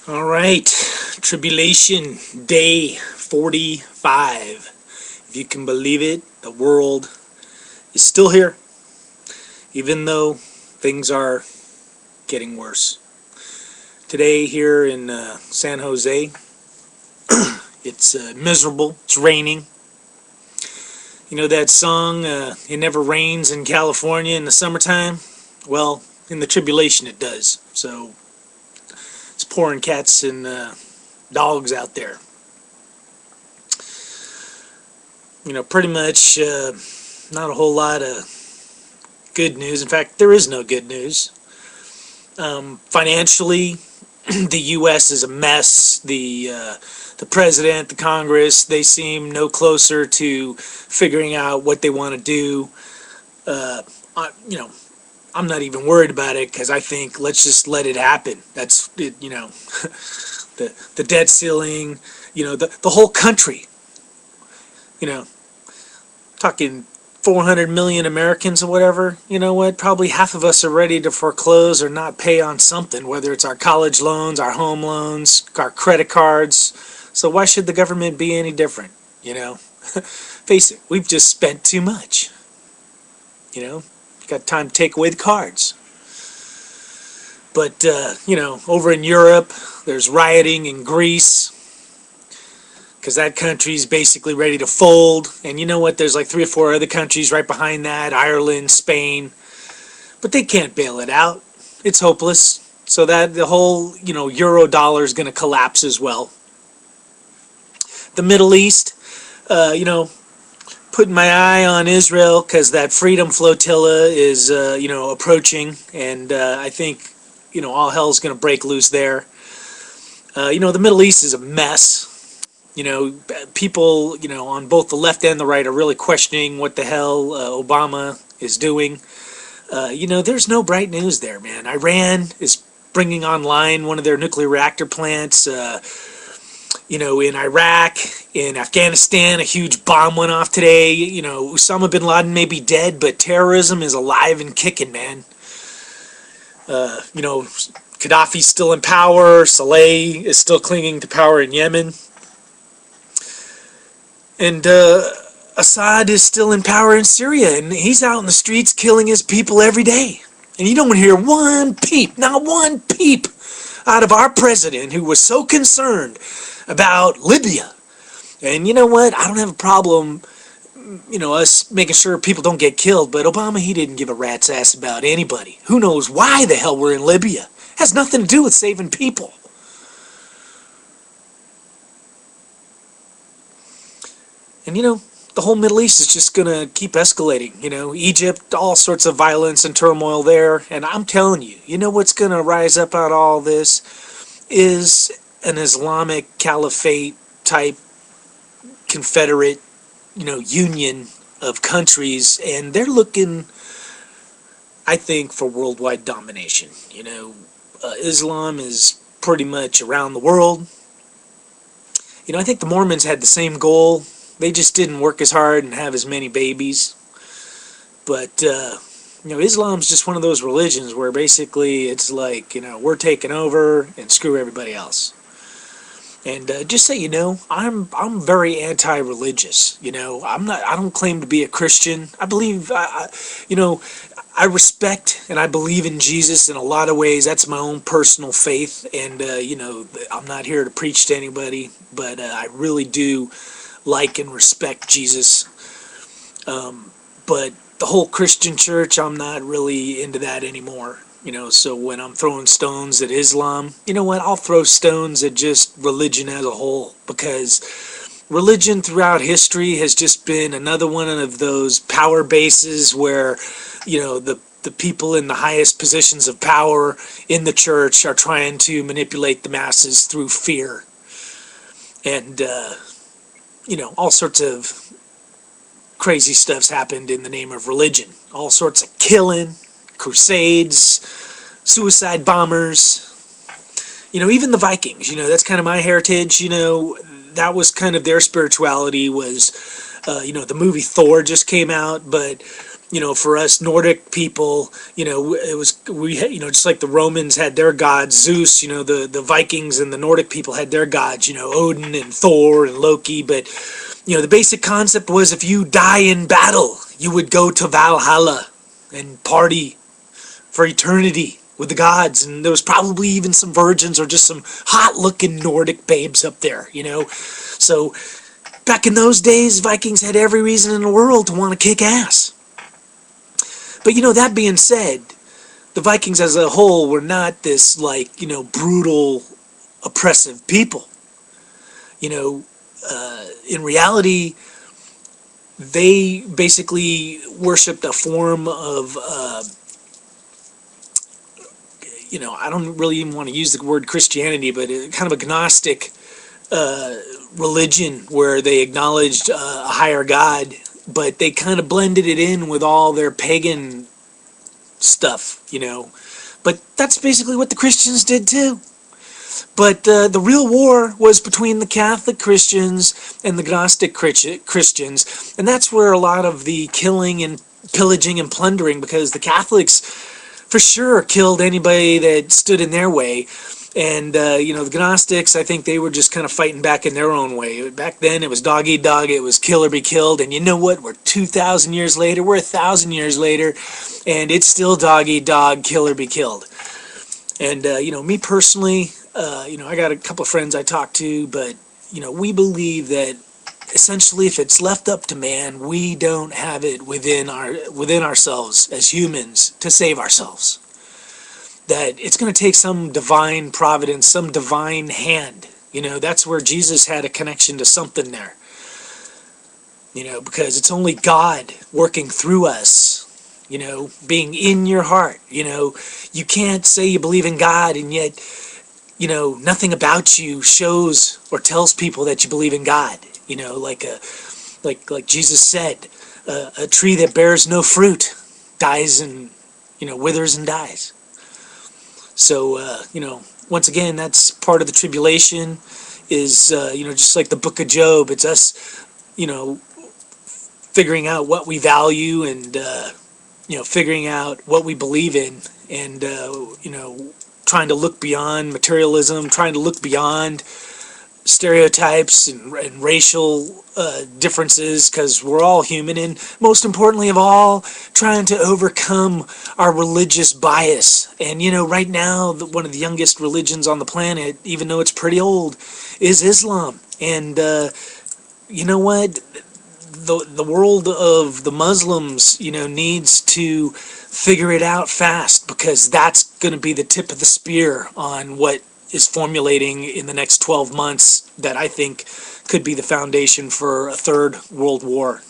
All right, Tribulation Day 45. If you can believe it, the world is still here, even though things are getting worse. Today here in San Jose, it's miserable, it's raining. You know that song, It Never Rains in California in the summertime? Well, in the tribulation it does. So it's pouring cats and dogs out there. Pretty much not a whole lot of good news. In fact, there is no good news. Financially, the U.S. is a mess. The president, the Congress, they seem no closer to figuring out what they want to do. I'm not even worried about it because I think let's just let it happen. That's it. The debt ceiling. The whole country. Talking 400 million Americans or whatever, you know what? Probably half of us are ready to foreclose or not pay on something, whether it's our college loans, our home loans, our credit cards. So why should the government be any different? Face it, we've just spent too much. Got time to take away the cards. But, over in Europe, there's rioting in Greece, because that country's basically ready to fold. And you know what? There's like 3 or 4 other countries right behind that, Ireland, Spain. But they can't bail it out. It's hopeless. So that the whole, euro dollar is going to collapse as well. The Middle East, putting my eye on Israel because that Freedom Flotilla is, approaching. And I think, all hell's going to break loose there. The Middle East is a mess. People, on both the left and the right are really questioning what the hell Obama is doing. There's no bright news there, man. Iran is bringing online one of their nuclear reactor plants. In Iraq, in Afghanistan, a huge bomb went off today. Osama bin Laden may be dead, but terrorism is alive and kicking, man. Gaddafi's still in power. Saleh is still clinging to power in Yemen. And Assad is still in power in Syria, and he's out in the streets killing his people every day. And you don't hear one peep, not one peep, out of our president who was so concerned about Libya. And you know what? I don't have a problem, us making sure people don't get killed, but Obama, he didn't give a rat's ass about anybody. Who knows why the hell we're in Libya? It has nothing to do with saving people. And the whole Middle East is just going to keep escalating. Egypt, all sorts of violence and turmoil there. And I'm telling you, what's going to rise up out of all this is an Islamic caliphate type confederate, union of countries. And they're looking, I think, for worldwide domination. Islam is pretty much around the world. I think the Mormons had the same goal. They just didn't work as hard and have as many babies. But, Islam's just one of those religions where basically it's like, we're taking over and screw everybody else. And just so you know, I'm very anti-religious. I don't claim to be a Christian. I believe, I respect and I believe in Jesus in a lot of ways. That's my own personal faith. And, I'm not here to preach to anybody, but I really do like and respect Jesus. But the whole Christian church, I'm not really into that anymore. So when I'm throwing stones at Islam, you know what? I'll throw stones at just religion as a whole, because religion throughout history has just been another one of those power bases where, the people in the highest positions of power in the church are trying to manipulate the masses through fear. And, all sorts of crazy stuff's happened in the name of religion. All sorts of killing, crusades, suicide bombers. Even the Vikings, that's kind of my heritage. That was kind of their spirituality was, the movie Thor just came out, but for us Nordic people, it was we had, just like the Romans had their gods, Zeus, the Vikings and the Nordic people had their gods, Odin and Thor and Loki. But the basic concept was if you die in battle, you would go to Valhalla and party for eternity with the gods. And there was probably even some virgins or just some hot-looking Nordic babes up there, So back in those days, Vikings had every reason in the world to want to kick ass. But that being said, the Vikings as a whole were not this brutal, oppressive people. In reality, they basically worshipped a form of, I don't really even want to use the word Christianity, but kind of a Gnostic religion where they acknowledged a higher God, but they kind of blended it in with all their pagan stuff, But that's basically what the Christians did too. But the real war was between the Catholic Christians and the Gnostic Christians, and that's where a lot of the killing and pillaging and plundering, because the Catholics for sure killed anybody that stood in their way. And, the Gnostics, I think they were just kind of fighting back in their own way. Back then, it was dog eat dog, it was kill or be killed. And you know what? We're 2,000 years later, we're 1,000 years later, and it's still dog eat dog, kill or be killed. And, me personally, I got a couple of friends I talk to, but, we believe that essentially if it's left up to man, we don't have it within ourselves as humans to save ourselves. That it's going to take some divine providence, some divine hand. That's where Jesus had a connection to something there. Because it's only God working through us, being in your heart. You can't say you believe in God and yet, nothing about you shows or tells people that you believe in God. Like Jesus said, a tree that bears no fruit dies and, withers and dies. So, once again, that's part of the tribulation is, just like the book of Job, it's us, figuring out what we value and, figuring out what we believe in and, trying to look beyond materialism, trying to look beyond stereotypes and racial differences, because we're all human, and most importantly of all, trying to overcome our religious bias. And right now one of the youngest religions on the planet, even though it's pretty old, is Islam. And you know what, the world of the Muslims needs to figure it out fast, because that's going to be the tip of the spear on what is formulating in the next 12 months that I think could be the foundation for a third world war.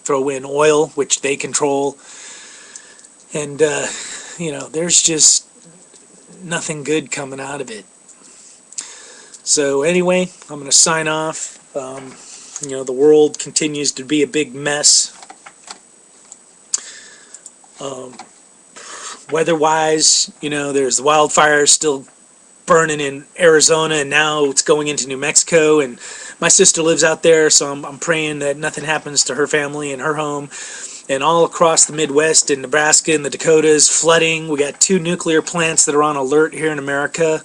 Throw in oil, which they control, and there's just nothing good coming out of it. So anyway, I'm going to sign off. The world continues to be a big mess. Weather-wise, there's the wildfires still burning in Arizona, and now it's going into New Mexico, and my sister lives out there, so I'm praying that nothing happens to her family and her home. And all across the Midwest and Nebraska and the Dakotas, flooding. We got 2 nuclear plants that are on alert here in America.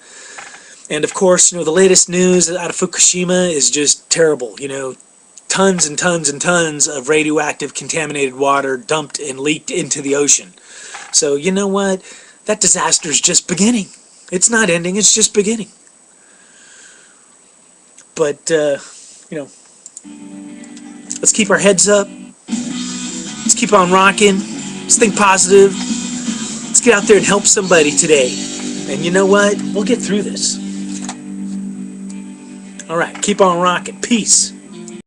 And of course, the latest news out of Fukushima is just terrible. Tons and tons and tons of radioactive contaminated water dumped and leaked into the ocean. So you know what? That disaster's just beginning. It's not ending, it's just beginning. But, let's keep our heads up. Let's keep on rocking. Let's think positive. Let's get out there and help somebody today. And you know what? We'll get through this. All right, keep on rocking. Peace.